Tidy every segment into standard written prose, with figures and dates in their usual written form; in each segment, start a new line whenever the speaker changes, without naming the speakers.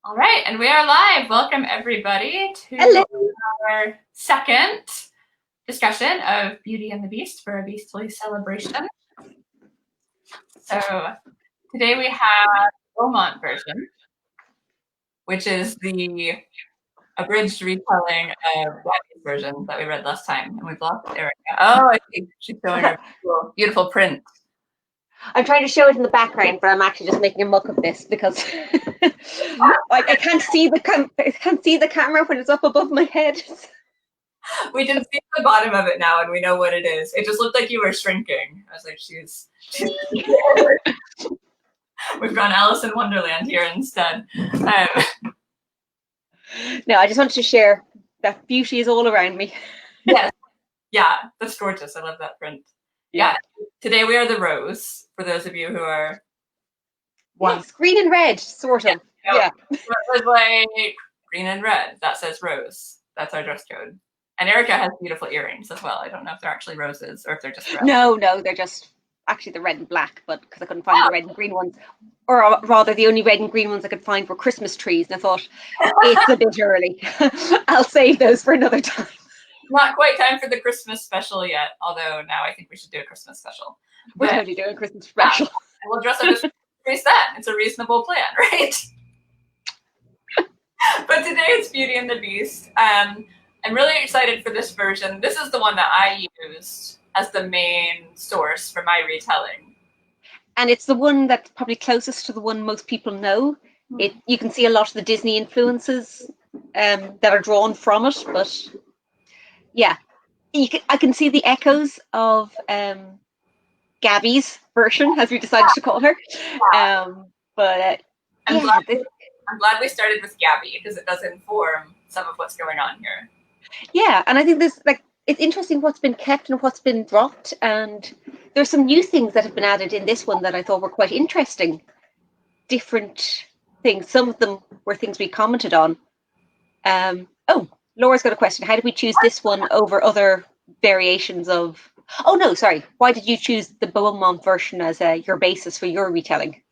All right, and we are live. Welcome everybody to
Hello.
our second discussion of Beauty and the Beast for a Beastly celebration. So today we have the Beaumont version, which is the abridged retelling of Gabby's version that we read last time, and we've lost Erica. Oh, I think she's showing her beautiful print.
I'm trying to show it in the background, but I'm actually just making a muck of this because I can't see the camera when it's up above my head.
We can see the bottom of it now, and we know what it is. It just looked like you were shrinking. I was like, she's We've gone Alice in Wonderland here instead.
No, I just wanted to share that beauty is all around me.
Yes. Yeah, that's gorgeous. I love that print. Yeah. Today we are the rose, for those of you who are
Yes, green and red, sort of. Yeah.
It was like green and red. That says rose. That's our dress code. And Erica has beautiful earrings as well. I don't know if they're actually roses or if they're just red.
No, they're just actually the red and black, but because I couldn't find the red and green ones, or rather the only red and green ones I could find were Christmas trees, and I thought, it's a bit early. I'll save those for another time.
Not quite time for the Christmas special yet, although now I think we should do a Christmas special.
We're totally doing a Christmas special.
Yeah, we'll dress up as trees then. It's a reasonable plan, right? But today it's Beauty and the Beast. I'm really excited for this version. This is the one that I used as the main source for my retelling.
And it's the one that's probably closest to the one most people know. You can see a lot of the Disney influences that are drawn from it, but yeah, I can see the echoes of Gabby's version, as we decided to call her. But
I'm glad we started with Gabby because it does inform some of what's going on here.
Yeah, and I think it's interesting what's been kept and what's been dropped, and there's some new things that have been added in this one that I thought were quite interesting. Different things. Some of them were things we commented on. Laura's got a question. How did we choose this one over other variations of... Oh, no, sorry. Why did you choose the Beaumont version as your basis for your retelling?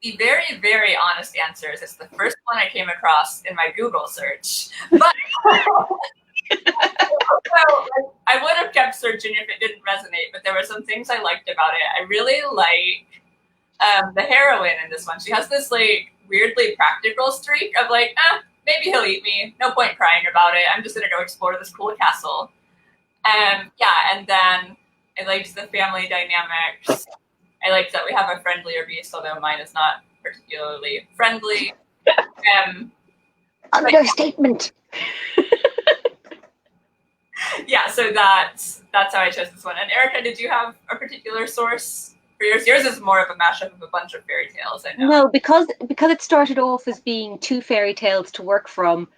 The very, very honest answer is it's the first one I came across in my Google search. But so I would have kept searching if it didn't resonate, but there were some things I liked about it. I really like the heroine in this one. She has this like weirdly practical streak of like, maybe he'll eat me. No point crying about it. I'm just gonna go explore this cool castle. And then I liked the family dynamics. I liked that we have a friendlier beast, although mine is not particularly friendly.
Understatement.
Yeah, so that's how I chose this one. And Erica, did you have a particular source for yours? Yours is more of a mashup of a bunch of fairy tales, I know.
No, because it started off as being two fairy tales to work from,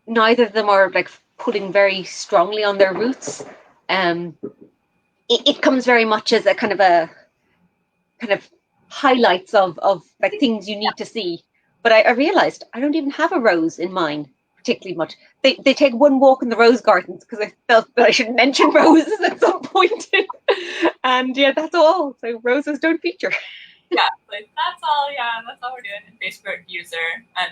neither of them are like pulling very strongly on their roots. It comes very much as a kind of highlights of like things you need to see. But I realized I don't even have a rose in mine particularly much. They take one walk in the rose gardens because I felt that I should mention roses at some point. And yeah, that's all. So roses don't feature.
Yeah, like that's all. Yeah, that's all we're doing. And Facebook user,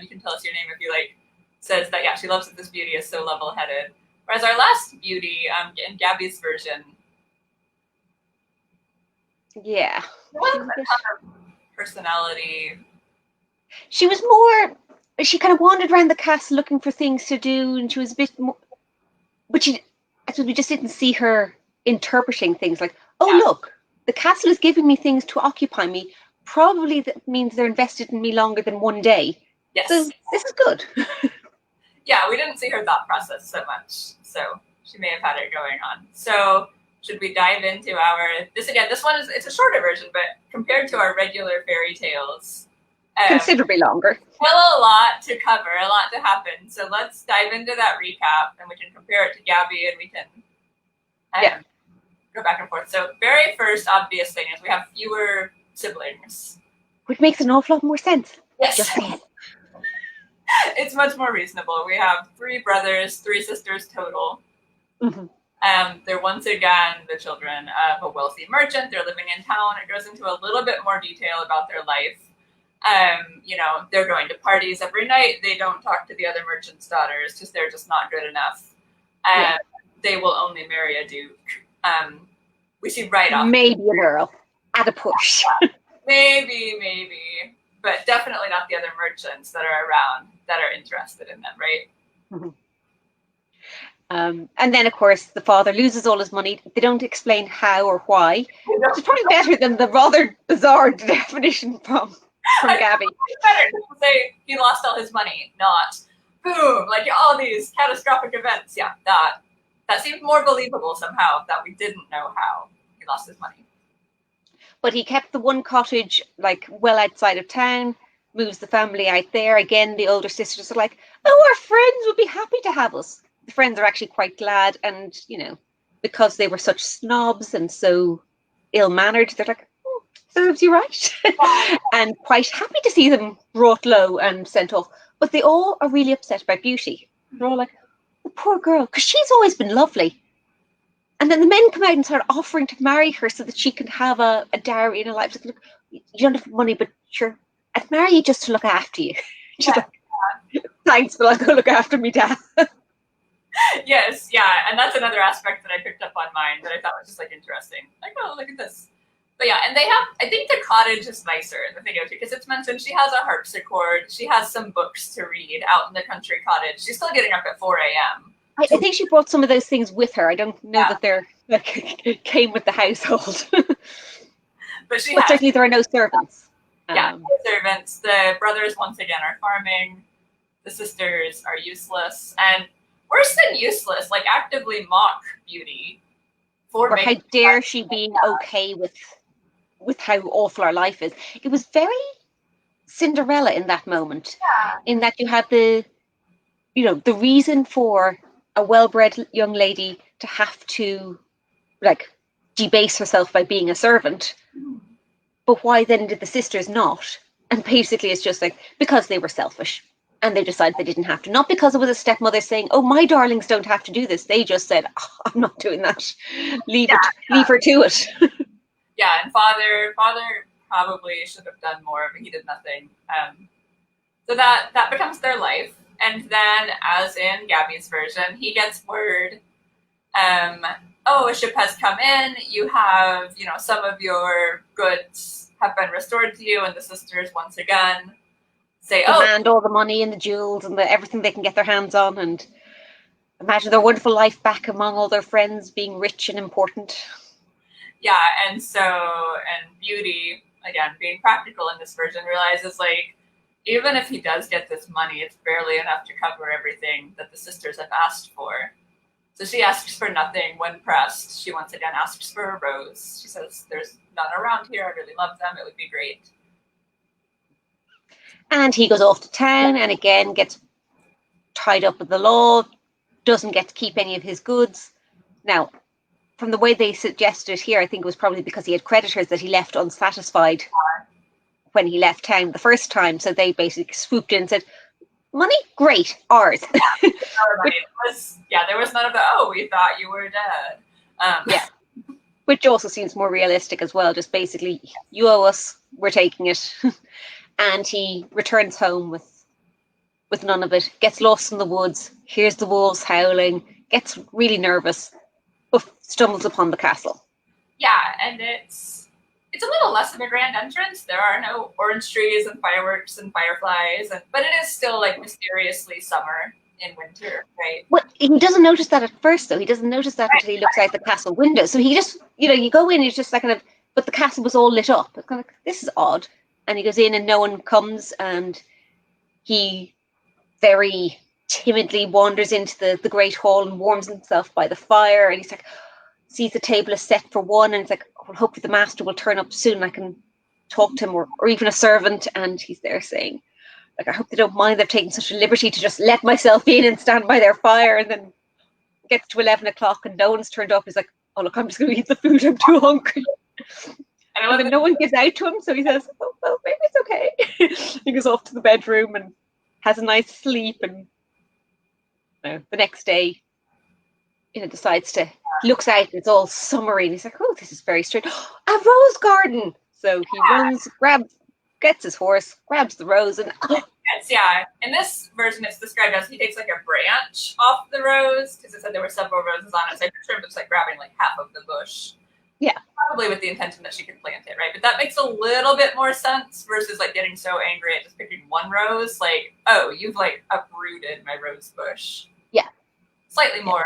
you can tell us your name if you like, says that she loves that this beauty is so level-headed. Whereas our last beauty, in Gabby's version,
yeah,
there wasn't a ton of personality.
She was more. She kind of wandered around the castle looking for things to do, and she was a bit more. But I suppose we just didn't see her interpreting things like, look, the castle is giving me things to occupy me. Probably that means they're invested in me longer than one day.
Yes.
So this is good.
Yeah, we didn't see her thought process so much, so she may have had it going on. So should we dive into this one it's a shorter version, but compared to our regular fairy tales,
considerably longer.
Still a lot to cover, a lot to happen. So let's dive into that recap, and we can compare it to Gabby, and we can go back and forth. So very first obvious thing is we have fewer siblings.
Which makes an awful lot more sense.
Yes.
Just saying.
It's much more reasonable. We have 3 brothers, 3 sisters total.
Mm-hmm.
They're once again the children of a wealthy merchant. They're living in town. It goes into a little bit more detail about their life. They're going to parties every night. They don't talk to the other merchants' daughters because they're just not good enough. They will only marry a duke. We see right off.
Maybe an earl at a push.
Maybe, but definitely not the other merchants that are around that are interested in them, right?
Mm-hmm. And then, of course, the father loses all his money. They don't explain how or why. It's probably better than the rather bizarre definition from Gabby.
It's better to say he lost all his money, not boom, like all these catastrophic events. Yeah, that seemed more believable somehow, that we didn't know how he lost his money.
But he kept the one cottage like well outside of town, moves the family out there. Again, the older sisters are like, oh, our friends would be happy to have us. The friends are actually quite glad, and because they were such snobs and so ill-mannered, they're like, oh, serves you right. And quite happy to see them brought low and sent off. But they all are really upset about Beauty. They're all like, the poor girl, because she's always been lovely. And then the men come out and start offering to marry her so that she can have a dowry in her life. Like, look, you don't have money, but sure, I'd marry you just to look after you. She's like, thanks, but I'll go look after me, Dad.
Yes, yeah, and that's another aspect that I picked up on mine that I thought was just like interesting. Like, oh, look at this. But yeah, and they have, I think the cottage is nicer in the video too, because it's mentioned she has a harpsichord, she has some books to read out in the country cottage. She's still getting up at 4 a.m.
I think she brought some of those things with her. I don't know that they're like came with the household.
But
certainly there are no servants.
No servants. The brothers once again are farming. The sisters are useless, and worse than useless, like actively mock Beauty
for how dare she be okay with how awful our life is. It was very Cinderella in that moment, in that you have the reason for a well-bred young lady to have to like debase herself by being a servant, but why then did the sisters not? And basically it's just like because they were selfish and they decided they didn't have to, not because it was a stepmother saying, oh, my darlings don't have to do this. They just said, oh, I'm not doing that, leave her to it.
And father probably should have done more, but he did nothing. So that becomes their life. And then, as in Gabby's version, he gets word, a ship has come in, you have, some of your goods have been restored to you, and the sisters once again say,
demand all the money and the jewels and everything they can get their hands on, and imagine their wonderful life back among all their friends, being rich and important.
Yeah, and Beauty, again, being practical in this version, realizes, like, even if he does get this money, it's barely enough to cover everything that the sisters have asked for. So she asks for nothing when pressed. She once again asks for a rose. She says, there's none around here. I really love them. It would be great.
And he goes off to town and again gets tied up with the law, doesn't get to keep any of his goods. Now, from the way they suggested it here, I think it was probably because he had creditors that he left unsatisfied when he left town the first time. So they basically swooped in and said, money? Great, ours.
There was none of the, we thought you were dead.
Which also seems more realistic as well. Just basically, you owe us, we're taking it. And he returns home with none of it, gets lost in the woods, hears the wolves howling, gets really nervous, but stumbles upon the castle.
Yeah, and it's a little less of a grand entrance. There are no orange trees and fireworks and fireflies, but it is still like mysteriously summer in winter, right?
Well, he doesn't notice that at first, though. He doesn't notice that until he looks out the castle window. So he just, you go in, it's just like but the castle was all lit up. It's kind of like, this is odd. And he goes in and no one comes, and he very timidly wanders into the great hall and warms himself by the fire. And he's like, sees the table is set for one, and it's like, well, hopefully the master will turn up soon. I can talk to him, or even a servant. And he's there saying, like, I hope they don't mind they've taken such a liberty to just let myself in and stand by their fire. And then it gets to 11 o'clock and no one's turned up. He's like, oh, look, I'm just going to eat the food. I'm too hungry. And then no one gives out to him, so he says, oh, well, maybe it's okay. He goes off to the bedroom and has a nice sleep, and the next day, decides to, looks out and it's all summery, and he's like, oh, this is very strange. A rose garden! So he runs, grabs gets his horse, grabs the rose, and
Yeah. In this version, it's described as he takes like a branch off the rose because it said there were several roses on it. So I'm sure it's like grabbing like half of the bush.
Yeah.
Probably with the intention that she could plant it, right? But that makes a little bit more sense versus like getting so angry at just picking one rose. Like, oh, you've like uprooted my rose bush.
Yeah.
Slightly more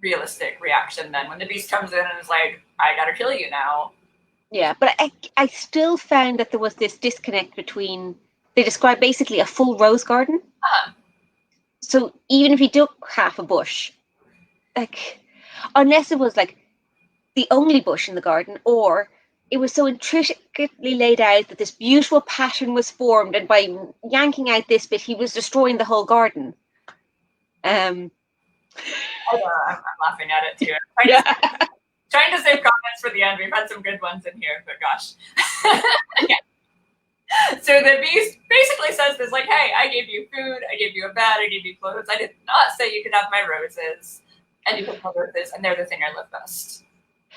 realistic reaction than when the beast comes in and is like, I gotta kill you now.
Yeah, but I still found that there was this disconnect between, they describe basically a full rose garden. So even if he took half a bush, like, unless it was like the only bush in the garden, or it was so intricately laid out that this beautiful pattern was formed, and by yanking out this bit, he was destroying the whole garden.
I'm laughing at it too. Trying to save comments for the end. We've had some good ones in here, but gosh. Yeah. So the beast basically says this, like, hey, I gave you food, I gave you a bed, I gave you clothes. I did not say you could have my roses. And you put my roses, and they're the thing I love best.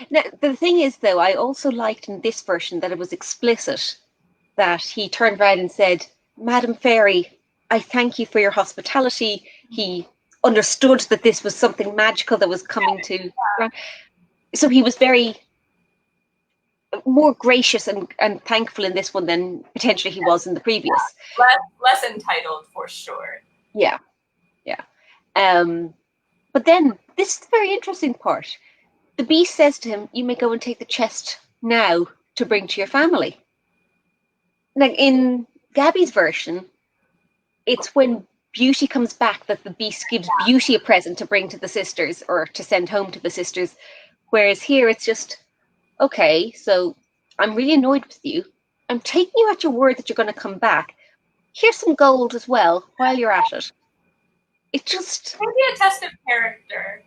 Now, the thing is, though, I also liked in this version that it was explicit that he turned around and said, Madam Fairy, I thank you for your hospitality. He understood that this was something magical that was coming to. So he was very more gracious and thankful in this one than potentially he was in the previous.
Less entitled, for sure.
Yeah. But then, this is the very interesting part. The beast says to him, you may go and take the chest now to bring to your family. Like in Gabby's version, it's when Beauty comes back that the beast gives Beauty a present to bring to the sisters or to send home to the sisters. Whereas here it's just, okay, so I'm really annoyed with you. I'm taking you at your word that you're going to come back. Here's some gold as well while you're at it. It just...
Maybe a test of character.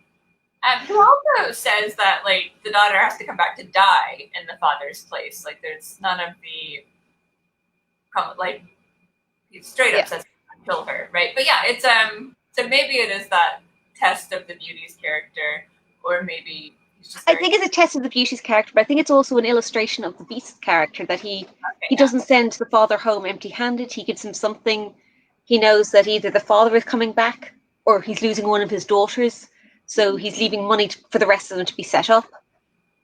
Who also says that, like, the daughter has to come back to die in the father's place. Like, there's none of the... Like, he straight up says kill her, right? But yeah, it's... So maybe it is that test of the Beauty's character, or maybe...
I think it's a test of the Beauty's character, but I think it's also an illustration of the Beast's character, that he doesn't send the father home empty-handed. He gives him something. He knows that either the father is coming back or he's losing one of his daughters, so he's leaving money for the rest of them to be set up.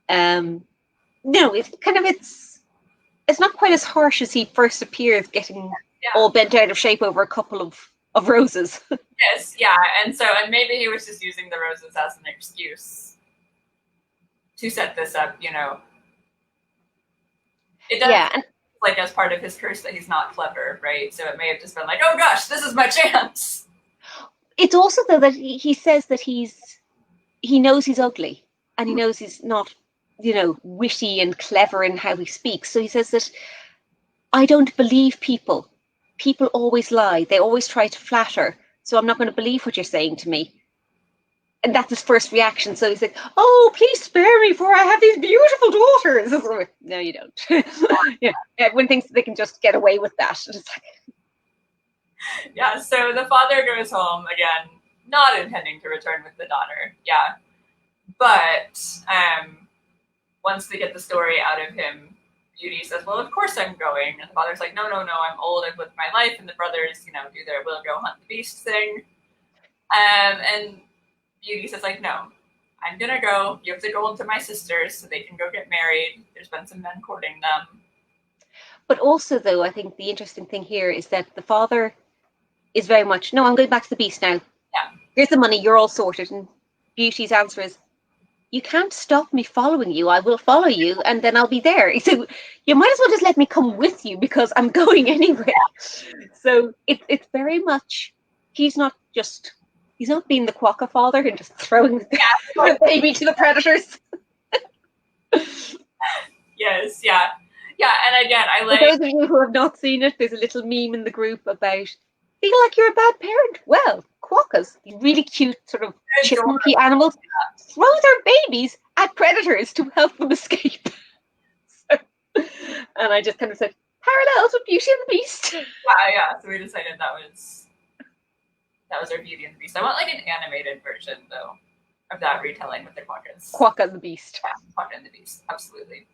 It's not quite as harsh as he first appears, getting all bent out of shape over a couple of roses.
Yes, yeah, and maybe he was just using the roses as an excuse to set this up, you know. It does, like, as part of his curse that he's not clever, right? So it may have just been like, oh gosh, this is my chance.
It's also, though, that he says that he knows he's ugly, and he knows he's not, witty and clever in how he speaks. So he says that, I don't believe people. People always lie. They always try to flatter. So I'm not going to believe what you're saying to me. And that's his first reaction. So he's like, oh, please spare me, for I have these beautiful daughters. No, you don't. Everyone thinks they can just get away with that.
Yeah, so the father goes home, again, not intending to return with the daughter. Yeah. But once they get the story out of him, Beauty says, well, of course I'm going. And the father's like, no, I'm old, I've lived my life. And the brothers, do their will go hunt the beast thing. And Beauty says, like, no, I'm going to go. Give the gold to my sisters so they can go get married. There's been some men courting them.
But also, though, I think the interesting thing here is that the father is very much, no, I'm going back to the beast now.
Yeah.
Here's the money, you're all sorted. And Beauty's answer is, you can't stop me following you. I will follow you, and then I'll be there. So you might as well just let me come with you, because I'm going anywhere. So it's very much, he's not being the quokka father and just throwing the baby to the predators.
Yes, yeah. Yeah, and again, I like...
For those of you who have not seen it, there's a little meme in the group about, feel like you're a bad parent? Well, quokkas, really cute sort of chipmunky animals, throw their babies at predators to help them escape. And I just kind of said, parallels with Beauty and the Beast.
Yeah, so we decided that was our Beauty and the Beast. I want like an animated version, though, of that retelling with the quokkas.
Quokka and the Beast.
Yeah, Quokka and the Beast, absolutely.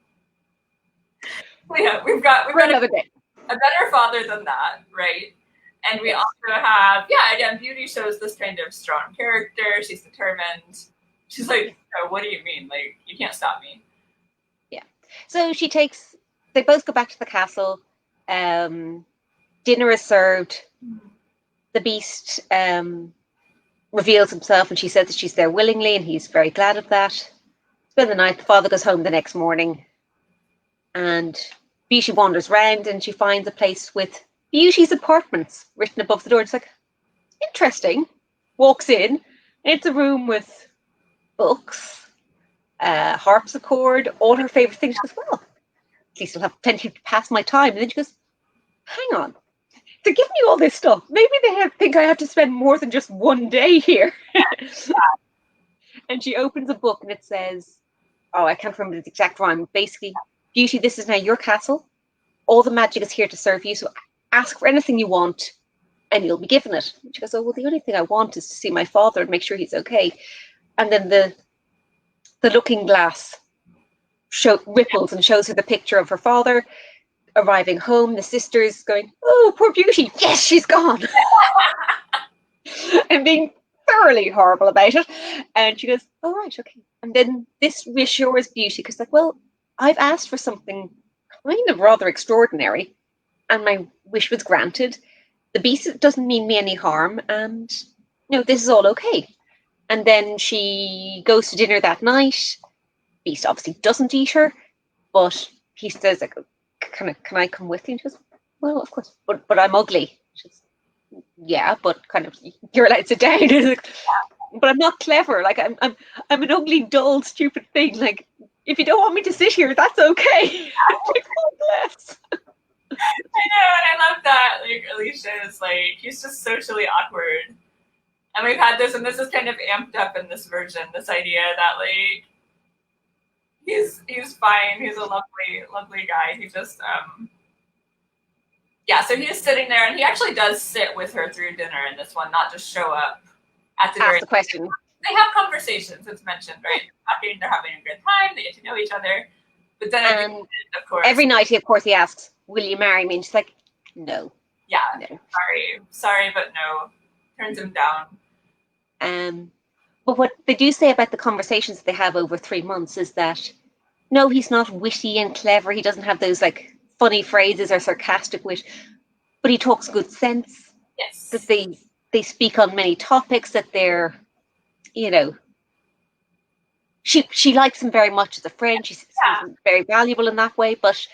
Yeah, we've got
For another day.
a better father than that, right? And we
Yes.
also have, yeah, again, Beauty shows this kind of strong character. She's determined. She's like, oh, what do you mean? Like, you can't stop me.
Yeah. So they both go back to the castle. Dinner is served. The Beast reveals himself, and she says that she's there willingly, and he's very glad of that. Spend the night. The father goes home the next morning, and Beauty wanders round, and she finds a place with Beauty's apartments written above the door. It's like, interesting. Walks in, and it's a room with books, harpsichord, all her favorite things. She goes, well, at least I'll have plenty to pass my time. And then she goes, hang on, they're giving me all this stuff. Maybe they think I have to spend more than just one day here. And she opens a book, and it says, oh, I can't remember the exact rhyme. Basically, Beauty, this is now your castle. All the magic is here to serve you. So ask for anything you want, and you'll be given it. And she goes, oh, well, the only thing I want is to see my father and make sure he's okay. And then the looking glass ripples and shows her the picture of her father arriving home. The sisters going, oh, poor Beauty. Yes, she's gone. And being thoroughly horrible about it. And she goes, oh, right, okay. And then this reassures Beauty because, like, well, I've asked for something kind of rather extraordinary, and my wish was granted. The Beast doesn't mean me any harm, and this is all okay. And then she goes to dinner that night. Beast obviously doesn't eat her, but he says, like, can I come with you? And she goes, well, of course, but I'm ugly. She goes, yeah, but kind of you're allowed to sit down. But I'm not clever. Like I'm an ugly, dull, stupid thing. Like if you don't want me to sit here, that's okay. Like, oh, bless.
I know, and I love that. Like Alicia is like, he's just socially awkward. And we've had this, and this is kind of amped up in this version, this idea that like he's fine, he's a lovely guy. He just yeah, so he's sitting there, and he actually does sit with her through dinner in this one, not just show up at the very
Ask the question.
They have conversations, it's mentioned, right? They're having a good time, they get to know each other. But then of course,
every night he asks, will you marry me? And she's like, no.
Yeah, no. Sorry, but no. Turns him down.
But what they do say about the conversations they have over 3 months is that no, he's not witty and clever. He doesn't have those like funny phrases or sarcastic wit, but he talks good sense.
Yes.
That they speak on many topics, that they're, she likes him very much as a friend. She's very valuable in that way. But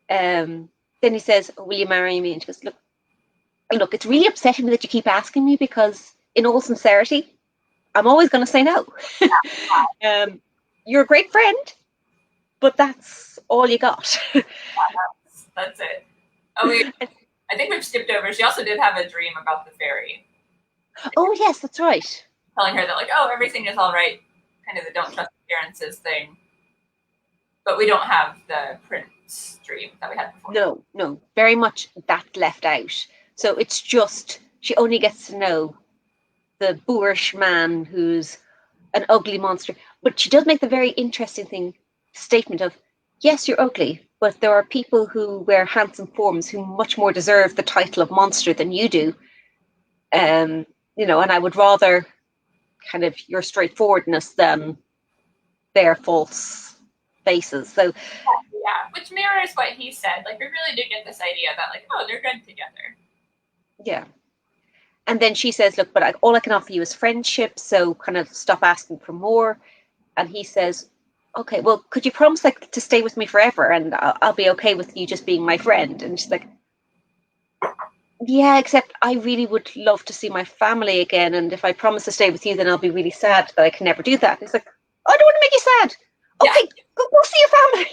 then he says, oh, will you marry me? And she goes, look, it's really upsetting me that you keep asking me, because in all sincerity, I'm always going to say no. You're a great friend, but that's all you got.
That's it. Oh, I think we've skipped over. She also did have a dream about the fairy.
Oh, yes, that's right.
Telling her that, like, oh, everything is all right. Kind of the don't trust appearances thing. But we don't have the prince dream that we had before.
No, very much that left out. So it's just, she only gets to know the boorish man who's an ugly monster. But she does make the very interesting statement of, yes, you're ugly, but there are people who wear handsome forms who much more deserve the title of monster than you do. And I would rather kind of your straightforwardness than their false faces. So
yeah, which mirrors what he said. Like, we really do get this idea that, like, oh, they're good together.
Yeah. And then she says, look, but all I can offer you is friendship, so kind of stop asking for more. And he says, okay, well, could you promise like to stay with me forever, and I'll be okay with you just being my friend? And she's like, yeah, except I really would love to see my family again, and if I promise to stay with you, then I'll be really sad that I can never do that. And he's like, I don't want to make you sad. Okay, go see your family.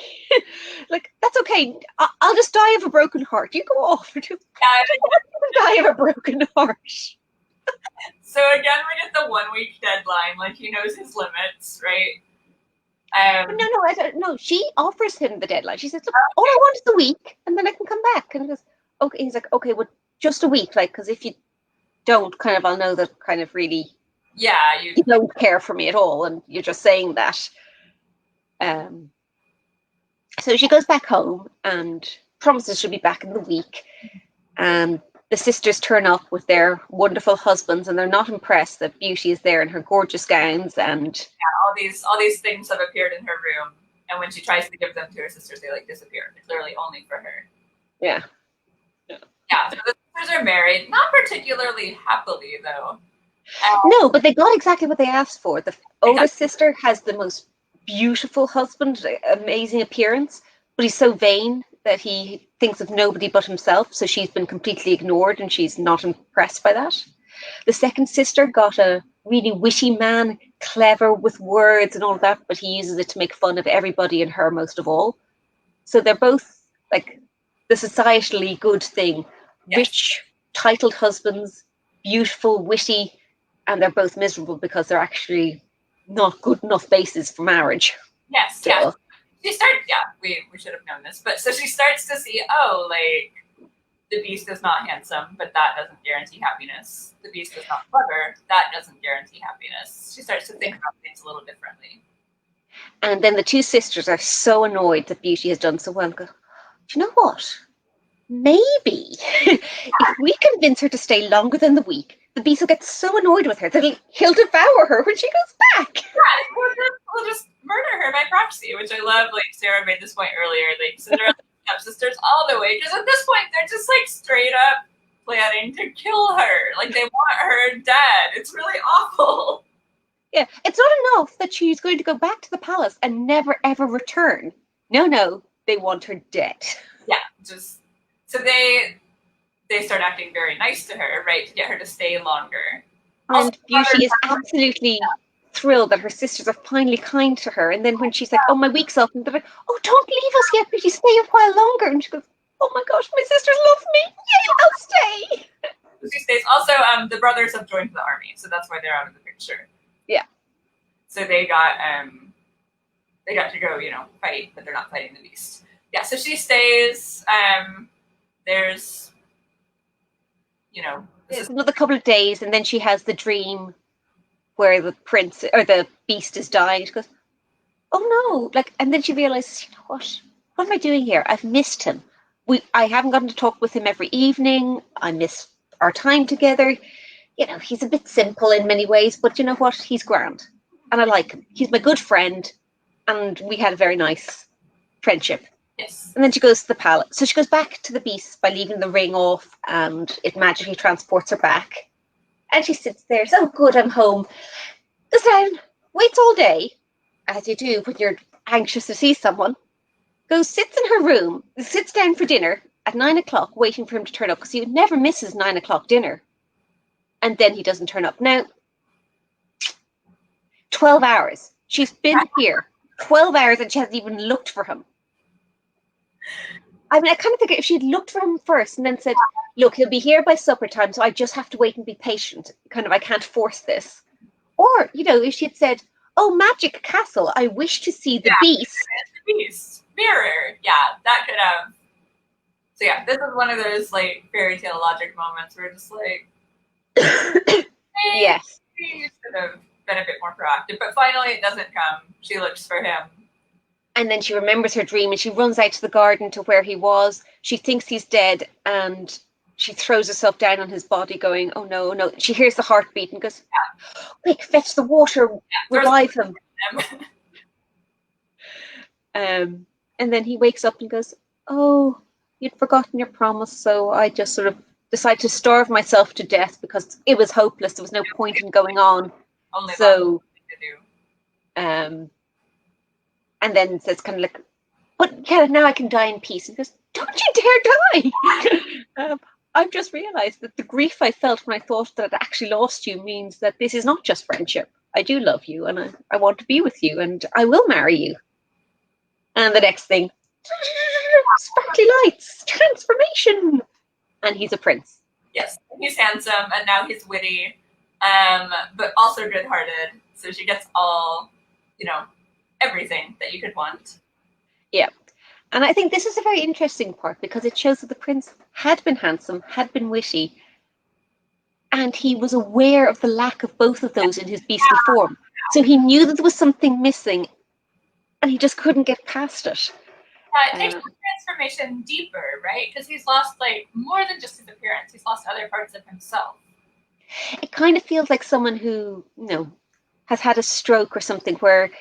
Like, that's okay. I'll just die of a broken heart. You go off. Die of a broken heart.
So again, we get the 1 week deadline. Like, he knows his limits, right?
No, I don't know. She offers him the deadline. She says, look, all I want is a week, and then I can come back. And he goes, okay. He's like, okay, well, just a week, like, because if you don't, kind of, I'll know that kind of really, you don't care for me at all, and you're just saying that. So she goes back home and promises she'll be back in the week. And the sisters turn up with their wonderful husbands, and they're not impressed that Beauty is there in her gorgeous gowns. And
all these things have appeared in her room, and when she tries to give them to her sisters, they like disappear. They're clearly only for her.
Yeah.
Yeah, so the sisters are married, not particularly happily though.
No, but they got exactly what they asked for. The oldest sister has the most beautiful husband, amazing appearance, but he's so vain that he thinks of nobody but himself. So she's been completely ignored, and she's not impressed by that. The second sister got a really witty man, clever with words and all of that, but he uses it to make fun of everybody and her most of all. So they're both like the societally good thing. Yes. Rich, titled husbands, beautiful, witty, and they're both miserable because they're actually not good enough bases for marriage.
Yes, so. Yeah. She starts, we should have known this, but so she starts to see, like, the Beast is not handsome, but that doesn't guarantee happiness. The Beast is not clever, that doesn't guarantee happiness. She starts to think about things a little differently.
And then the two sisters are so annoyed that Beauty has done so well and go, do you know what? Maybe if we convince her to stay longer than the week, the Beast will get so annoyed with her that he'll devour her when she goes back.
Yeah, we'll just murder her by proxy, which I love. Like Sarah made this point earlier, like Cinderella stepsisters all the way, because at this point they're just like straight up planning to kill her. Like they want her dead. It's really awful.
Yeah, it's not enough that she's going to go back to the palace and never ever return. No, they want her dead.
Yeah, just so they start acting very nice to her, right, to get her to stay longer.
And also, Beauty is absolutely thrilled that her sisters are finally kind to her. And then when she's like, oh, my week's up, and they're like, oh, don't leave us yet, Beauty, stay a while longer. And she goes, oh my gosh, my sisters love me. Yay, I'll stay.
She stays. Also, the brothers have joined the army, so that's why they're out of the picture.
Yeah.
So they got to go, fight, but they're not fighting the Beast. Yeah, so she stays. There's
another couple of days, and then she has the dream where the prince or the Beast is dying. She goes, oh no, and then she realizes, you know what am I doing here? I've missed him. I haven't gotten to talk with him every evening. I miss our time together. He's a bit simple in many ways, but you know what? He's grand, and I like him. He's my good friend, and we had a very nice friendship.
Yes.
And then she goes to the palace. So she goes back to the Beast by leaving the ring off, and it magically transports her back. And she sits there, so good, I'm home. Goes down, waits all day, as you do when you're anxious to see someone. Goes, sits in her room, sits down for dinner at 9:00, waiting for him to turn up, because he never misses 9:00 dinner. And then he doesn't turn up. Now, 12 hours. She's been here 12 hours and she hasn't even looked for him. I mean, I kind of think if she'd looked for him first and then said, look, he'll be here by supper time, so I just have to wait and be patient. I can't force this. Or, if she had said, oh, Magic Castle, I wish to see the Beast.
The Beast. Mirror. Yeah, that could have. So yeah, this is one of those, fairy tale logic moments where just
yes.
She should have been a bit more proactive. But finally it doesn't come. She looks for him.
And then she remembers her dream and she runs out to the garden to where he was. She thinks he's dead and she throws herself down on his body going, oh no. She hears the heartbeat and goes, quick, fetch the water, revive him. And then he wakes up and goes, oh, you'd forgotten your promise. So I just sort of decided to starve myself to death because it was hopeless. There was no point in going on.
Only
so,
to do.
And then says but yeah, now I can die in peace. And he goes, don't you dare die. I've just realized that the grief I felt when I thought that I'd actually lost you means that this is not just friendship. I do love you and I want to be with you and I will marry you. And the next thing, sparkly lights, transformation. And he's a prince.
Yes, he's handsome and now he's witty, but also good-hearted. So she gets all, everything that you could want.
Yeah. And I think this is a very interesting part because it shows that the prince had been handsome, had been witty, and he was aware of the lack of both of those in his beastly form. So he knew that there was something missing and he just couldn't get past it.
it takes the transformation deeper, right? Because he's lost like more than just his appearance. He's lost other parts of himself.
It kind of feels like someone who, has had a stroke or something where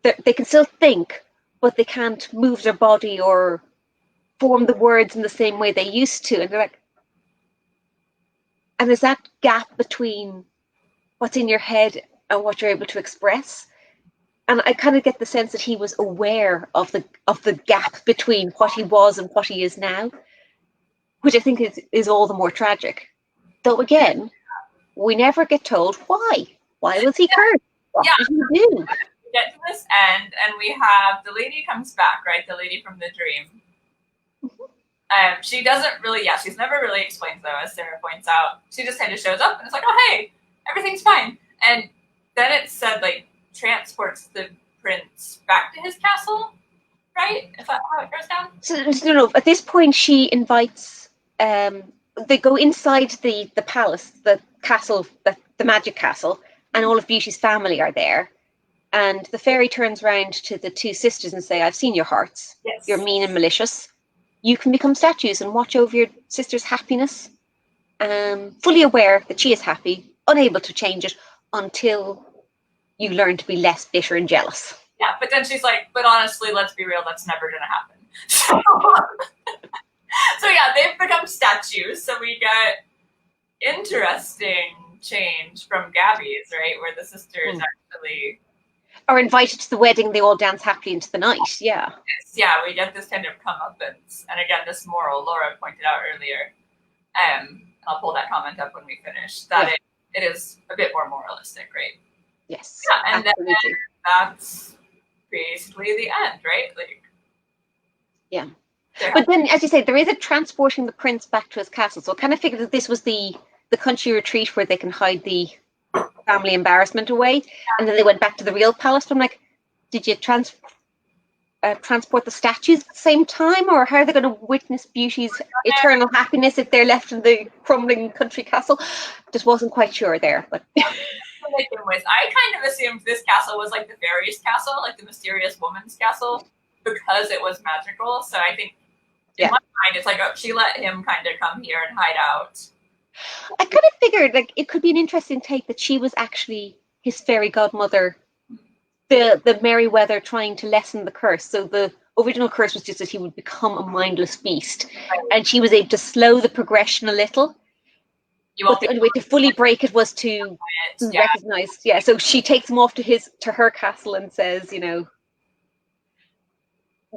they can still think, but they can't move their body or form the words in the same way they used to. And they're like, and there's that gap between what's in your head and what you're able to express. And I kind of get the sense that he was aware of the gap between what he was and what he is now, which I think is all the more tragic. Though again, we never get told why. Why was he hurt? What did he do?
We get to this end, and we have the lady comes back, right? The lady from the dream. She doesn't really, she's never really explained though, as Sarah points out. She just kind of shows up and it's like, oh hey, everything's fine. And then it said like transports the prince back to his castle, right? Is that how it goes down?
So no, at this point she invites they go inside the palace, the castle, the magic castle, and all of Beauty's family are there. And the fairy turns around to the two sisters and say, I've seen your hearts.
Yes.
You're mean and malicious. You can become statues and watch over your sister's happiness, fully aware that she is happy, unable to change it until you learn to be less bitter and jealous.
Yeah, but then she's like, but honestly, let's be real, that's never going to happen. So yeah, they've become statues. So we get interesting change from Gabby's, right? Where the sisters actually
are invited to the wedding. They all dance happily into the night. Yeah.
Yeah, we get this kind of comeuppance. And again, this moral Laura pointed out earlier. I'll pull that comment up when we finish. That it is a bit more moralistic, right?
Yes.
Yeah, and absolutely. Then that's basically the end, right? Like.
Yeah. But then, as you say, there is a transporting the prince back to his castle. So I kind of figured that this was the country retreat where they can hide the family embarrassment away, and then they went back to the real palace. So I'm like, did you transport the statues at the same time, or how are they going to witness Beauty's eternal happiness if they're left in the crumbling country castle? Just wasn't quite sure there. But
I kind of assumed this castle was like the fairy's castle, like the mysterious woman's castle, because it was magical. So I think in my mind it's like, oh, she let him kind of come here and hide out.
I kind of figured like it could be an interesting take that she was actually his fairy godmother, the Merryweather trying to lessen the curse. So the original curse was just that he would become a mindless beast, and she was able to slow the progression a little. But the only way to fully break it was to recognize. Yeah, so she takes him off to her castle and says,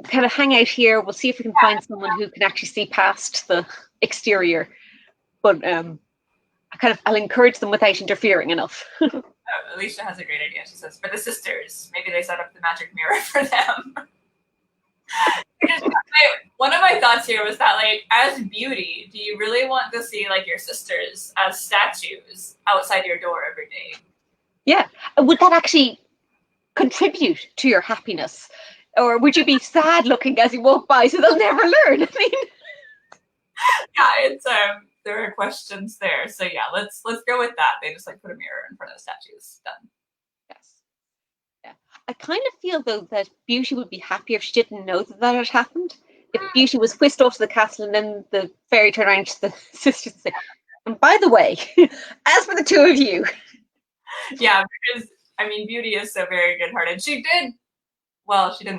kind of hang out here. We'll see if we can find someone who can actually see past the exterior. But I'll encourage them without interfering enough.
Alicia has a great idea. She says, for the sisters, maybe they set up the magic mirror for them. One of my thoughts here was that, like, as Beauty, do you really want to see, like, your sisters as statues outside your door every day?
Yeah. Would that actually contribute to your happiness? Or would you be sad looking as you walk by so they'll never learn? I mean...
Yeah, it's there are questions there. So yeah, let's go with that. They just like put a mirror in front of the statues. Done.
Yes. Yeah. I kind of feel though that Beauty would be happier if she didn't know that had happened. If Beauty was whisked off to the castle and then the fairy turned around to the sisters and said, and by the way, as for the two of you.
Yeah, because I mean Beauty is so very good hearted. She didn't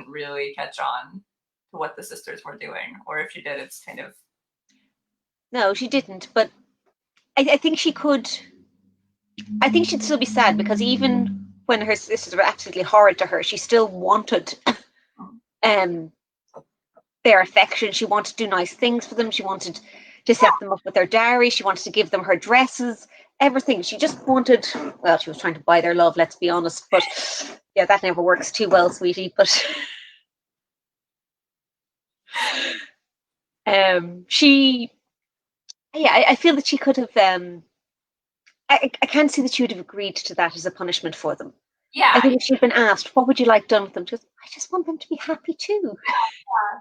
really catch on to what the sisters were doing. Or if she did, it's kind of
No, she didn't, but I think she could. I think she'd still be sad because even when her sisters were absolutely horrid to her, she still wanted their affection. She wanted to do nice things for them. She wanted to set them up with their dowry. She wanted to give them her dresses, everything. She just wanted, well, she was trying to buy their love, let's be honest. But yeah, that never works too well, sweetie. But I feel that she could have. I can't see that she would have agreed to that as a punishment for them.
Yeah.
I think if she'd been asked, what would you like done with them? I just want them to be happy too.
Yeah.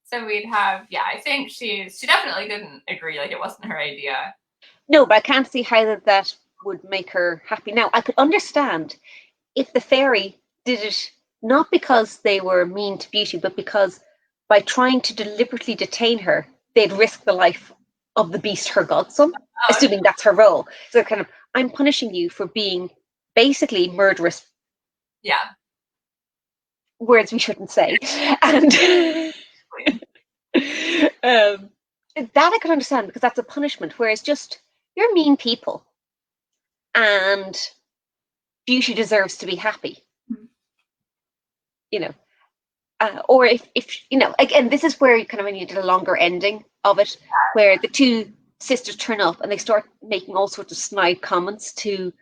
So we'd have, I think she definitely didn't agree. Like it wasn't her idea.
No, but I can't see how that would make her happy. Now, I could understand if the fairy did it not because they were mean to Beauty, but because by trying to deliberately detain her, they'd risk the life of the beast, her godson, assuming that's her role. So kind of, I'm punishing you for being basically murderous.
Yeah.
Words we shouldn't say. And that I can understand because that's a punishment, whereas just, you're mean people and beauty deserves to be happy. You know, or if you know, again, this is where you kind of needed a longer ending of it, where the two sisters turn up and they start making all sorts of snide comments to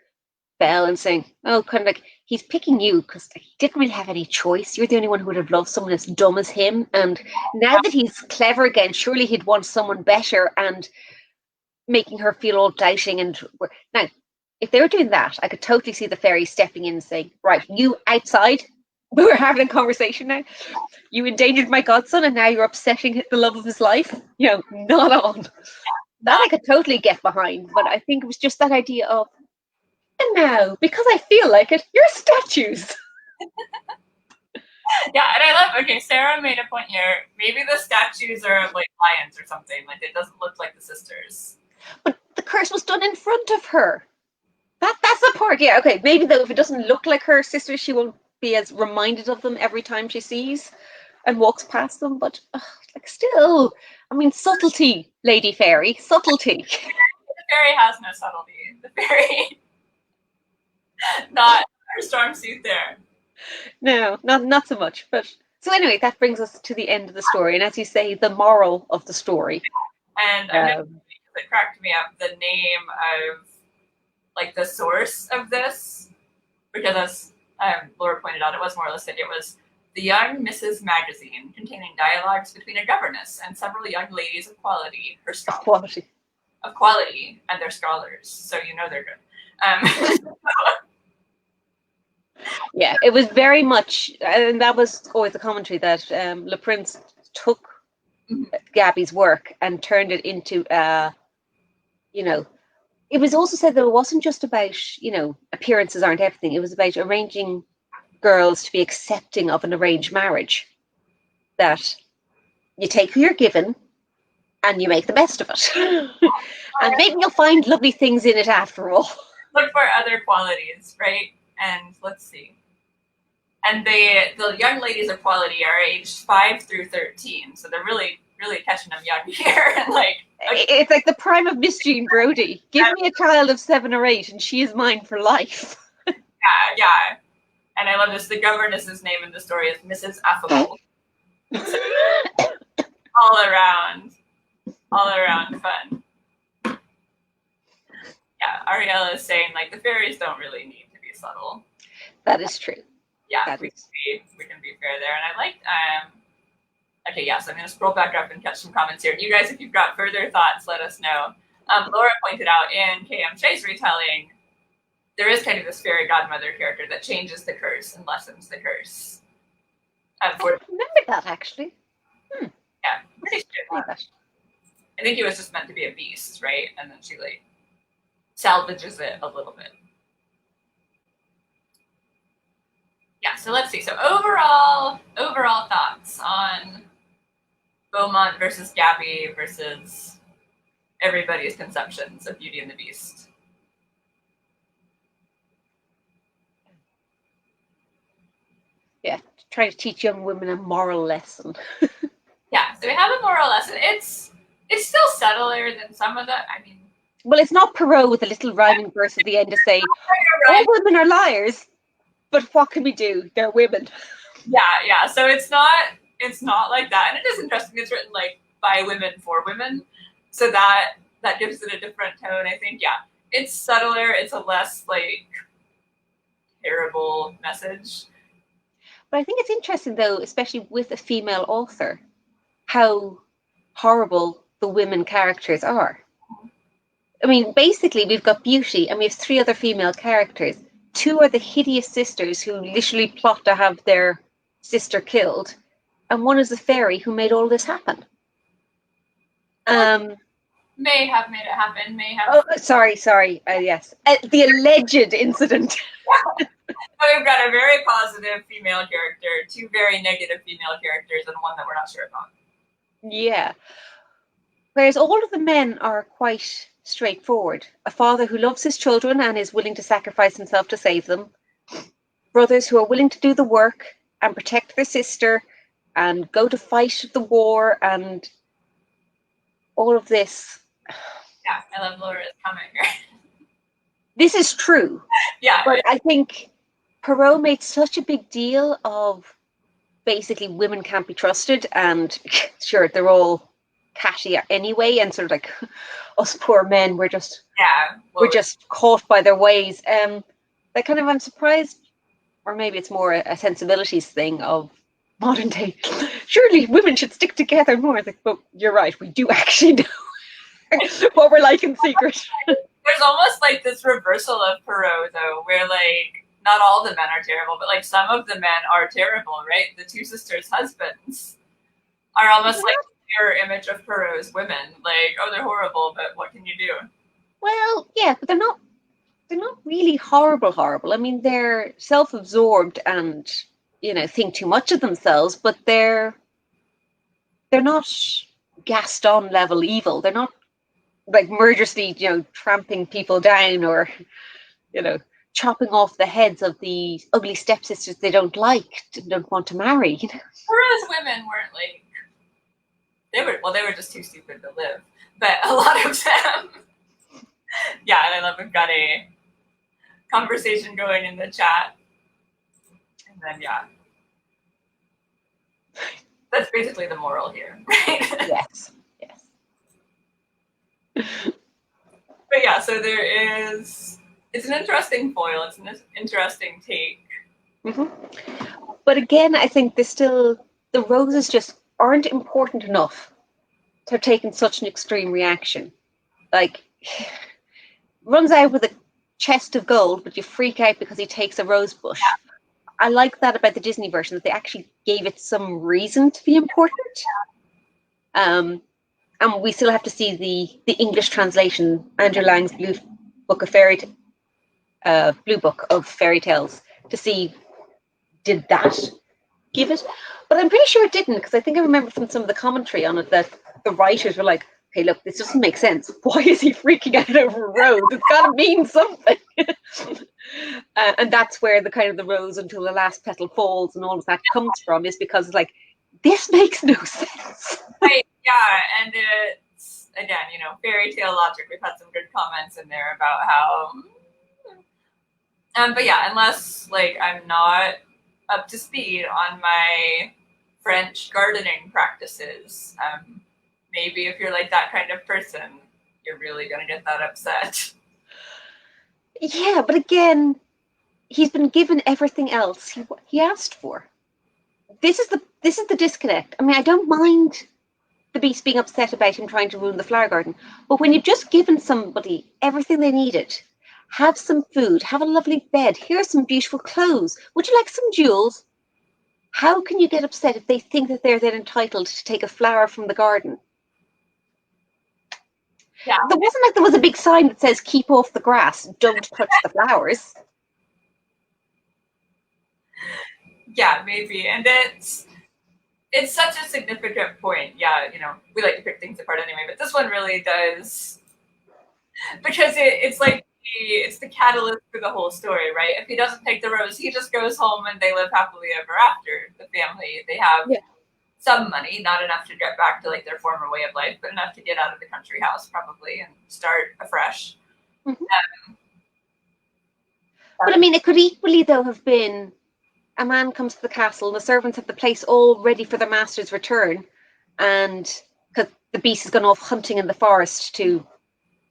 Belle and saying, oh, kind of like, he's picking you because he didn't really have any choice. You're the only one who would have loved someone as dumb as him. And now that he's clever again, surely he'd want someone better, and making her feel all doubting. And now, if they were doing that, I could totally see the fairy stepping in and saying, right, you outside, we were having a conversation now. You endangered my godson and now you're upsetting the love of his life. You know, not on. That I could totally get behind. But I think it was just that idea of, and now, because I feel like it, you're statues.
Yeah, and I love, okay, Sarah made a point here. Maybe the statues are like lions or something. Like, it doesn't look like the sisters.
But the curse was done in front of her. That's the part, yeah, okay. Maybe though, if it doesn't look like her sisters, she won't be as reminded of them every time she sees and walks past them. But like, still, I mean, subtlety, Lady Fairy, subtlety.
The fairy has no subtlety. The fairy, not her storm suit there.
No, not so much. But so anyway, that brings us to the end of the story, and as you say, the moral of the story.
And it cracked me up, the name of like the source of this, because as Laura pointed out, it was moralistic. It was the Young Mrs. Magazine, containing dialogues between a governess and several young ladies of quality, her scholars. Of quality, and they're scholars, so you know they're good.
Yeah, it was very much, and that was always the commentary, that Le Prince took Gabby's work and turned it into, you know, it was also said that it wasn't just about, you know, appearances aren't everything. It was about arranging girls to be accepting of an arranged marriage. That you take who you're given and you make the best of it. And maybe you'll find lovely things in it after all.
Look for other qualities, right? And let's see. And the young ladies of quality are aged 5 through 13, so they're really catching them young here. And like,
it's like the prime of Miss Jean Brodie. Give me a child of 7 or 8, and she is mine for life.
Yeah. And I love this. The governess's name in the story is Mrs. Affable. So, all around fun. Yeah, Ariella is saying like the fairies don't really need to be subtle.
That is true.
Yeah, we can be fair there. And I liked okay, yeah, so I'm gonna scroll back up and catch some comments here. You guys, if you've got further thoughts, let us know. Laura pointed out in KM Shay's retelling, there is kind of this fairy godmother character that changes the curse and lessens the curse.
I remember that actually.
Yeah, pretty sure. I think it was just meant to be a beast, right? And then she like salvages it a little bit. Yeah, so let's see. So overall thoughts on Beaumont versus Gabby versus everybody's conceptions of Beauty and the Beast.
Yeah, trying to teach young women a moral lesson.
Yeah, so we have a moral lesson. It's still subtler than some of the, I mean.
Well, it's not Perrault with a little rhyming verse at the end to say, all women are liars, but what can we do? They're women.
Yeah. So it's not like that. And it is interesting. It's written like by women for women. So that gives it a different tone, I think. Yeah, it's subtler. It's a less like terrible message.
But I think it's interesting though, especially with a female author, how horrible the women characters are. I mean, basically we've got Beauty and we have 3 other female characters. 2 are the hideous sisters who literally plot to have their sister killed, and 1 is the fairy who made all this happen.
May have made it happen. May have.
Oh, sorry. Yes, the alleged incident.
we've got a very positive female character, two very negative female characters, and one that we're not sure about.
Yeah. Whereas all of the men are quite straightforward. A father who loves his children and is willing to sacrifice himself to save them. Brothers who are willing to do the work and protect their sister and go to fight the war and all of this.
Yeah, I love Laura's comment here.
This is true.
Yeah.
But I think Perrault made such a big deal of basically women can't be trusted, and sure, they're all catty anyway, and sort of like us poor men, we're just caught by their ways. That kind of, I'm surprised, or maybe it's more a sensibilities thing of modern day. Surely women should stick together more. Like, but you're right, we do actually know what we're like in secret.
There's almost like this reversal of Perrault, though, where like not all the men are terrible, but like some of the men are terrible, right? The two sisters' husbands are almost like the mirror image of Perrault's women. Like, oh, they're horrible, but what can you do?
Well, yeah, but they're not really horrible. I mean, they're self-absorbed and, you know, think too much of themselves, but they're not Gaston level evil. They're not like murderously, you know, tramping people down or, you know, chopping off the heads of the ugly stepsisters they don't like, don't want to marry. You know?
Perrault's women weren't like, they were just too stupid to live. But a lot of them, yeah, and I love we've got a conversation going in the chat. And then, yeah. That's basically the moral here, right?
Yes.
But yeah, so it's an interesting foil. It's an interesting take.
Mm-hmm. But again, I think the roses just aren't important enough to have taken such an extreme reaction. Like, runs out with a chest of gold, but you freak out because he takes a rose bush. Yeah. I like that about the Disney version, that they actually gave it some reason to be important. And we still have to see the English translation, Andrew Lang's Blue Book of Fairy Tales, to see did that give it. But I'm pretty sure it didn't, because I think I remember from some of the commentary on it that the writers were like, hey, look, this doesn't make sense. Why is he freaking out over a rose? It's got to mean something. And that's where the kind of the rose until the last petal falls and all of that comes from, is because it's like, this makes no sense.
Right, yeah, and it's, again, you know, fairy tale logic. We've had some good comments in there about how, but yeah, unless, like, I'm not up to speed on my French gardening practices, maybe if you're like that kind of person, you're really going to get that upset.
Yeah, but again, he's been given everything else he asked for. This is the disconnect. I mean, I don't mind the Beast being upset about him trying to ruin the flower garden, but when you've just given somebody everything they needed, have some food, have a lovely bed, here's some beautiful clothes, would you like some jewels? How can you get upset if they think that they're then entitled to take a flower from the garden?
Yeah.
There wasn't like there was a big sign that says keep off the grass, don't touch the flowers.
Yeah, maybe. And it's such a significant point. Yeah, you know, we like to pick things apart anyway, but this one really does, because it's like it's the catalyst for the whole story, right? If he doesn't take the rose, he just goes home and they live happily ever after. The family, they have some money, not enough to get back to like their former way of life, but enough to get out of the country house probably and start afresh.
Mm-hmm. But I mean, it could equally though have been a man comes to the castle and the servants have the place all ready for their master's return, and because the beast has gone off hunting in the forest to,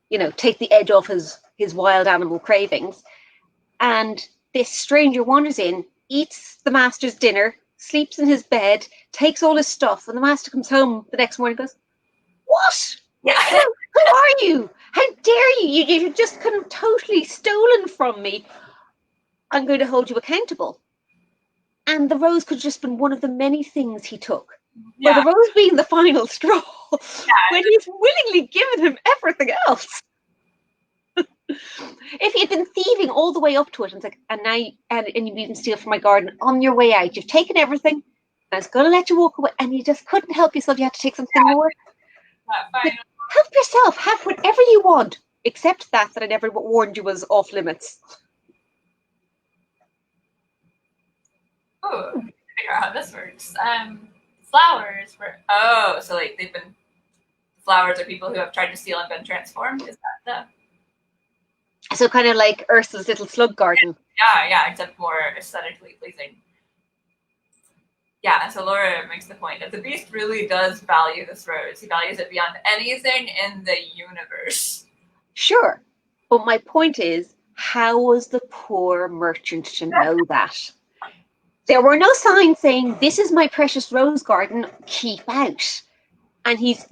you know, take the edge off his wild animal cravings, and this stranger wanders in, eats the master's dinner, sleeps in his bed, takes all his stuff, and the master comes home the next morning and goes, what?
Yeah.
Who are you? How dare you? You've just kind of totally stolen from me. I'm going to hold you accountable. And the rose could have just been one of the many things he took. Yeah. But the rose being the final straw, when he's willingly given him everything else. If you'd been thieving all the way up to it, and it's like, and now, and you even steal from my garden on your way out, you've taken everything, and I was going to let you walk away, and you just couldn't help yourself, you had to take something more.
Fine.
Help yourself, have whatever you want, except that I never warned you was off limits.
Oh, figure out how this works. Flowers were so like they've been flowers are people who have tried to steal and been transformed. Is that the
So kind of like Ursula's little slug garden.
yeah, except more aesthetically pleasing. Yeah, so Laura makes the point that the Beast really does value this rose. He values it beyond anything in the universe.
Sure, but my point is, how was the poor merchant to know that? There were no signs saying, this is my precious rose garden, keep out. And he's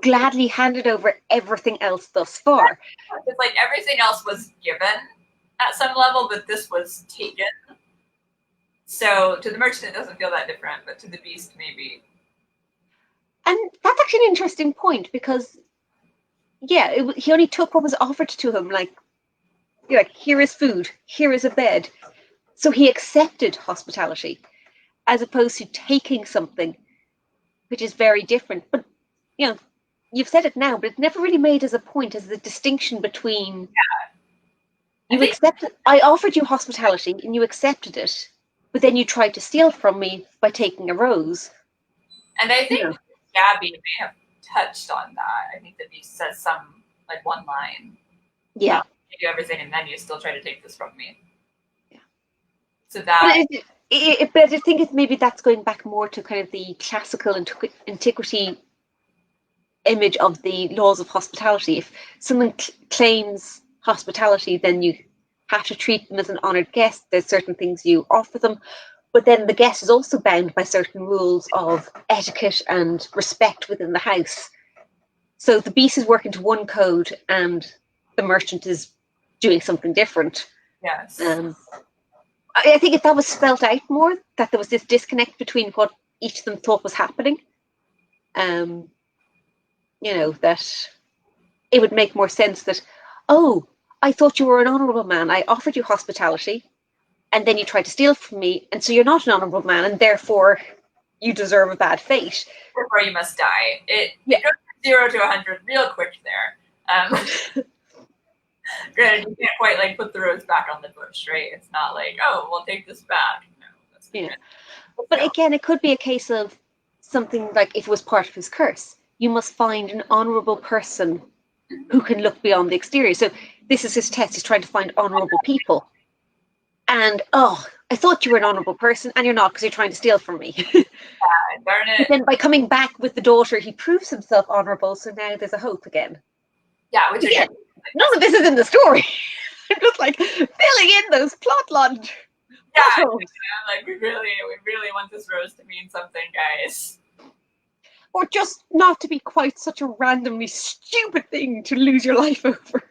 gladly handed over everything else thus far.
It's like everything else was given at some level, but this was taken. So to the merchant, it doesn't feel that different, but to the Beast, maybe.
And that's actually an interesting point because, yeah, he only took what was offered to him. Like, here is food, here is a bed. So he accepted hospitality as opposed to taking something, which is very different. But, you've said it now, but it's never really made as a point, as the distinction between you accepted, I offered you hospitality and you accepted it, but then you tried to steal from me by taking a rose.
And I think Gabby may have touched on that. I think the Beast says some, like, one line.
Yeah.
I gave you everything and then you still try to take this from me.
Yeah.
So that...
But I think maybe that's going back more to kind of the classical antiquity image of the laws of hospitality. If someone claims hospitality, then you have to treat them as an honoured guest. There's certain things you offer them, but then the guest is also bound by certain rules of etiquette and respect within the house. So the Beast is working to one code and the merchant is doing something different.
Yes.
I think if that was spelt out more, that there was this disconnect between what each of them thought was happening, that it would make more sense that, oh, I thought you were an honourable man. I offered you hospitality, and then you tried to steal from me, and so you're not an honourable man, and therefore you deserve a bad fate.
Therefore you must die. It goes from 0 to 100 real quick there. Granted, you can't quite like put the rose back on the bush, right? It's not like, oh, we'll take this back. No, that's
But again, it could be a case of something like if it was part of his curse. You must find an honourable person who can look beyond the exterior. So this is his test. He's trying to find honourable people. And, I thought you were an honourable person, and you're not because you're trying to steal from me.
Darn it.
But then by coming back with the daughter, he proves himself honourable, so now there's a hope again.
Yeah, which again,
none of this is in the story. I'm just like filling in those plot lines.
Yeah, like we really want this rose to mean something, guys.
Or just not to be quite such a randomly stupid thing to lose your life over.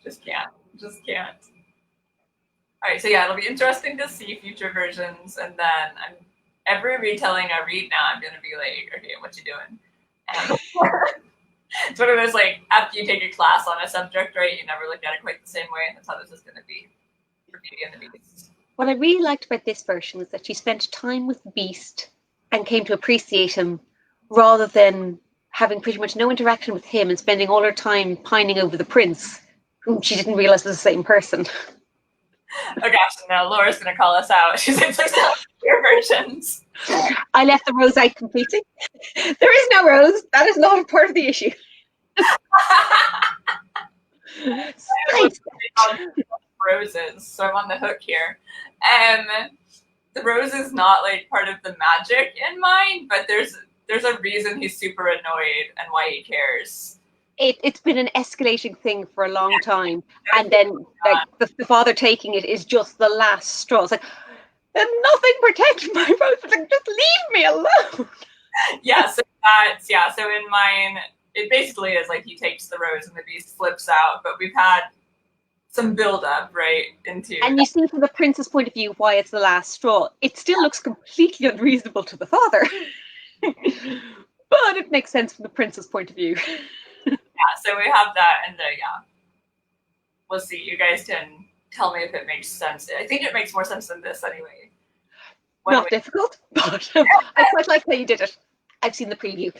Just can't. All right, so yeah, it'll be interesting to see future versions, and then every retelling I read now, I'm gonna be like, okay, what you doing? And it's one of those, like, after you take a class on a subject, right, you never look at it quite the same way. That's how this is gonna be for Beauty and the Beast.
What I really liked about this version was that she spent time with the Beast and came to appreciate him rather than having pretty much no interaction with him and spending all her time pining over the prince, whom she didn't realize was the same person.
Oh gosh, no, Laura's gonna call us out. She's like, there's no clear versions.
I left the rose out completely. There is no rose. That is not a part of the issue.
Roses, so I'm on the hook here. The rose is not like part of the magic in mine, but there's a reason he's super annoyed and why he cares.
It's been an escalating thing for a long time, and then like the father taking it is just the last straw. It's like, and nothing protects my rose. It's like, just leave me alone.
So in mine, it basically is like he takes the rose and the Beast flips out, but we've had some build up, right, into...
And you see from the prince's point of view why it's the last straw. It still looks completely unreasonable to the father. But it makes sense from the prince's point of view.
Yeah, so we have that, and we'll see. You guys can tell me if it makes sense. I think it makes more sense than this anyway.
Not difficult, but I quite like how you did it. I've seen the preview.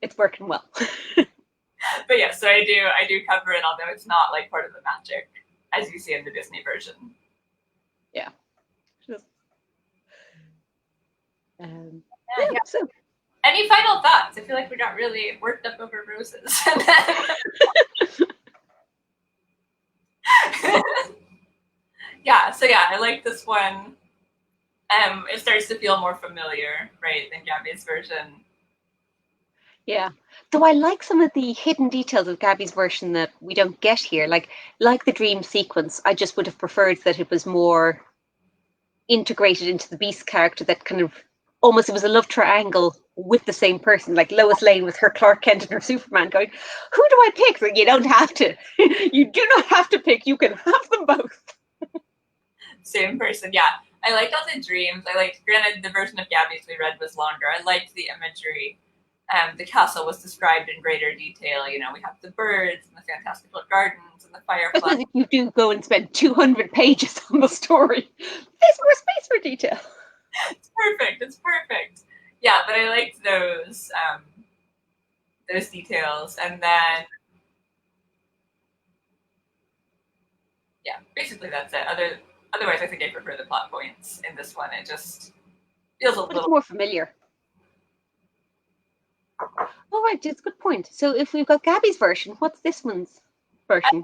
It's working well.
But yeah, so I do cover it, although it's not like part of the magic as you see in the Disney version.
Yeah. So.
Any final thoughts? I feel like we got really worked up over roses. I like this one. It starts to feel more familiar, right, than Gabby's version.
Yeah, though I like some of the hidden details of Gabby's version that we don't get here, like the dream sequence. I just would have preferred that it was more integrated into the Beast character, that kind of almost, it was a love triangle with the same person, like Lois Lane with her Clark Kent and her Superman going, who do I pick? Like, you don't have to. You do not have to pick. You can have them both.
Same person, yeah. I liked all the dreams. Granted, the version of Gabby's we read was longer. I liked the imagery. The castle was described in greater detail. You know, we have the birds and the fantastical gardens and the fireflies.
I suppose if you do go and spend 200 pages on the story, there's more space for detail.
It's perfect. It's perfect. Yeah, but I liked those details. And then, yeah, basically that's it. Otherwise, I think I prefer the plot points in this one. It just feels a little
more familiar. All right, that's a good point. So if we've got Gabby's version, what's this one's version?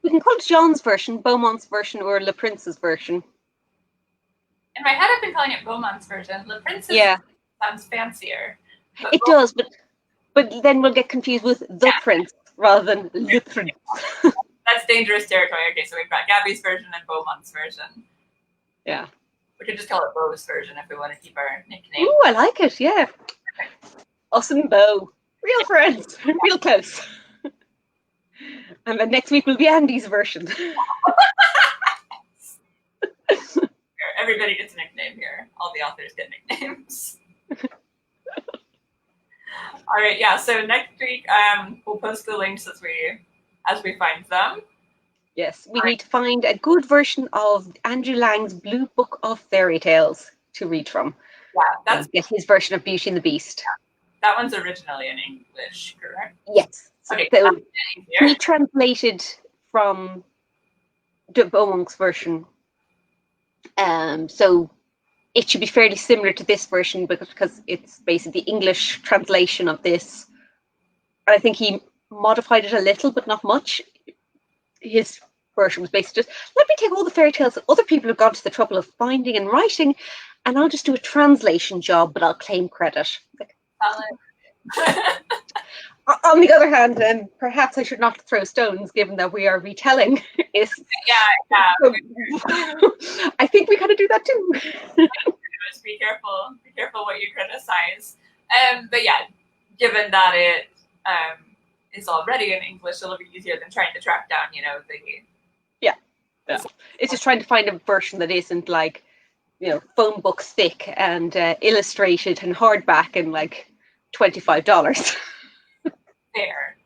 We can call it Jean's version, Beaumont's version, or Le Prince's version.
In my head, I've been calling it Beaumont's version. Le Prince's sounds fancier.
It does, but then we'll get confused with the Prince rather than Le Prince.
That's dangerous territory. Okay, so we've got Gabby's version and Beaumont's version.
Yeah.
We could just call it Beau's version if we want to keep our nickname.
Ooh, I like it, yeah. Us and Beau. Real friends. Real close. And then next week will be Andy's version.
Everybody gets a nickname here. All the authors get nicknames. All right, yeah. So next week, we'll post the links as we find them.
Yes, we need to find a good version of Andrew Lang's Blue Book of Fairy Tales to read from.
Yeah, that's
get his version of Beauty and the Beast.
Yeah. That one's originally in English, correct?
Yes.
Okay.
So he translated from the Beaumont's version. So it should be fairly similar to this version because it's basically the English translation of this. I think he modified it a little, but not much. His version was basically just, let me take all the fairy tales that other people have gone to the trouble of finding and writing, and I'll just do a translation job, but I'll claim credit. On the other hand, and perhaps I should not throw stones given that we are retelling is I think we kind of do that too.
Just be careful what you criticize. But yeah, given that it is already in English, it'll be easier than trying to track down,
It's just trying to find a version that isn't like, phone book thick and illustrated and hardback and like $25.
Fair.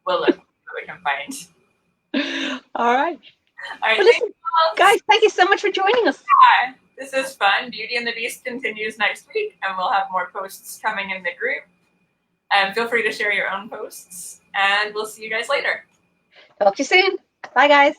We'll look what we can find.
All right.
Well,
listen, guys, thank you so much for joining us.
Yeah, this is fun. Beauty and the Beast continues next week, and we'll have more posts coming in the group. Feel free to share your own posts, and we'll see you guys later.
Talk to you soon. Bye, guys.